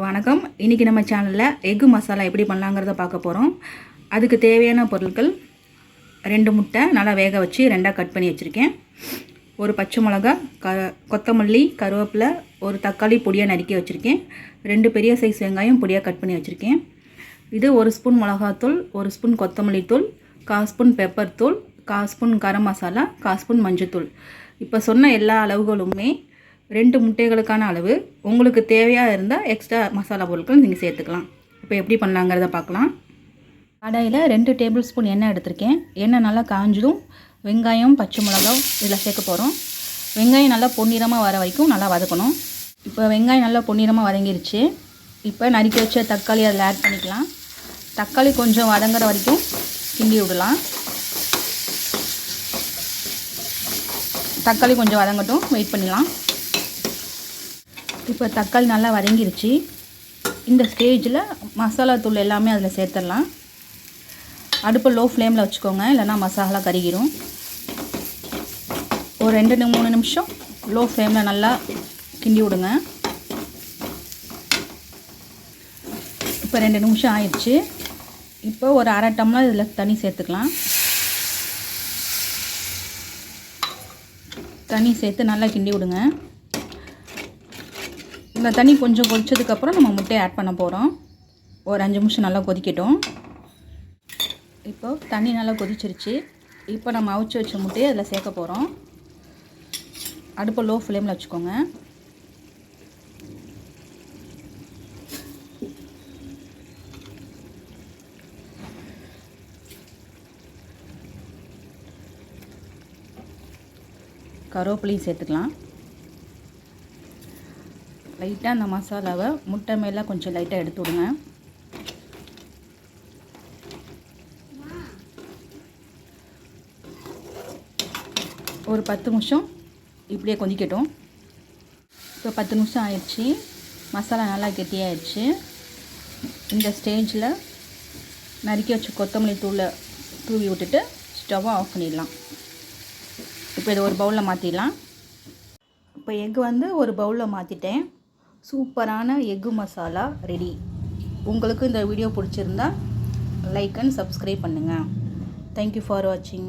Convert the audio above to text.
வணக்கம். இன்றைக்கி நம்ம சேனலில் எக்கு மசாலா எப்படி பண்ணலாங்கிறத பார்க்க போகிறோம். அதுக்கு தேவையான பொருட்கள் 2 முட்டை நல்லா வேக வச்சு 2ஆக கட் பண்ணி வச்சுருக்கேன். ஒரு பச்சை மிளகா, கொத்தமல்லி, கருவேப்பிலை, ஒரு தக்காளி பொடியாக நறுக்கி வச்சுருக்கேன். 2 பெரிய சைஸ் வெங்காயம் பொடியாக கட் பண்ணி வச்சுருக்கேன். இது 1 ஸ்பூன் மிளகாத்தூள், 1 ஸ்பூன் கொத்தமல்லி தூள், 1/4 ஸ்பூன் பெப்பர் தூள், 1/4 ஸ்பூன் கரம் மசாலா, 1/4 ஸ்பூன் மஞ்சத்தூள். இப்போ சொன்ன எல்லா அளவுகளுமே 2 முட்டைகளுக்கான அளவு. உங்களுக்கு தேவையாக இருந்தால் எக்ஸ்ட்ரா மசாலா பொருட்கள் நீங்கள் சேர்த்துக்கலாம். இப்போ எப்படி பண்ணலாங்கிறத பார்க்கலாம். கடாயில் 2 டேபிள் ஸ்பூன் எண்ணெய் எடுத்திருக்கேன். எண்ணெய் நல்லா காஞ்சதும் வெங்காயம், பச்சை மிளகாய் இதில் சேர்க்க போகிறோம். வெங்காயம் நல்லா பொன்னிறமாக வர வரைக்கும் நல்லா வதக்கணும். இப்போ வெங்காயம் நல்லா பொன்னிறமாக வதங்கிருச்சு. இப்போ நறுக்கி வச்ச தக்காளி அதில் ஆட் பண்ணிக்கலாம். தக்காளி கொஞ்சம் வதங்குற வரைக்கும் கிண்டி விடலாம். தக்காளி கொஞ்சம் வதங்கட்டும், வெயிட் பண்ணலாம். இப்போ தக்காளி நல்லா வதங்கிருச்சு. இந்த ஸ்டேஜில் மசாலா தூள் எல்லாமே அதில் சேர்த்துடலாம். அடுப்பை லோ ஃப்ளேமில் வச்சுக்கோங்க, இல்லைனா மசாலா கருகிடும். ஒரு 2-3 நிமிஷம் லோ ஃப்ளேமில் நல்லா கிண்டி விடுங்க. இப்போ 2 நிமிஷம் ஆயிடுச்சு. இப்போ ஒரு 1/2 டம்ளர் இதில் தண்ணி சேர்த்துக்கலாம். தண்ணி சேர்த்து நல்லா கிண்டி விடுங்க. இந்த தண்ணி கொஞ்சம் கொதிச்சதுக்கப்புறம் நம்ம முட்டையை ஆட் பண்ண போகிறோம். ஒரு 5 நிமிஷம் நல்லா கொதிக்கட்டும். இப்போ தண்ணி நல்லா கொதிச்சிருச்சு. இப்போ நம்ம அவிச்சு வச்ச முட்டையை அதில் சேர்க்க போகிறோம். அடுப்பை லோ ஃப்ளேமில் வச்சுக்கோங்க. கருவேப்பிலையும் சேர்த்துக்கலாம். லைட்டாக அந்த மசாலாவை முட்டை மேலே கொஞ்சம் லைட்டாக எடுத்து விடுங்க. ஒரு 10 நிமிஷம் இப்படியே கொதிக்கட்டும். இப்போ 10 நிமிஷம் ஆயிடுச்சு. மசாலா நல்லா கெட்டியாகிடுச்சு. இந்த ஸ்டேஜில் நறுக்கி வச்ச கொத்தமல்லி தூளை தூவி விட்டுட்டு ஸ்டவ்வை ஆஃப் பண்ணிடலாம். இப்போ இதை ஒரு பவுலில் மாற்றிடலாம். இப்போ எக்கு ஒரு பவுலில் மாற்றிட்டேன். சூப்பரான எக்கு மசாலா ரெடி. உங்களுக்கு இந்த வீடியோ பிடிச்சிருந்தா லைக் அண்ட் சப்ஸ்கிரைப் பண்ணுங்கள். தேங்க்யூ ஃபார் வாட்சிங்.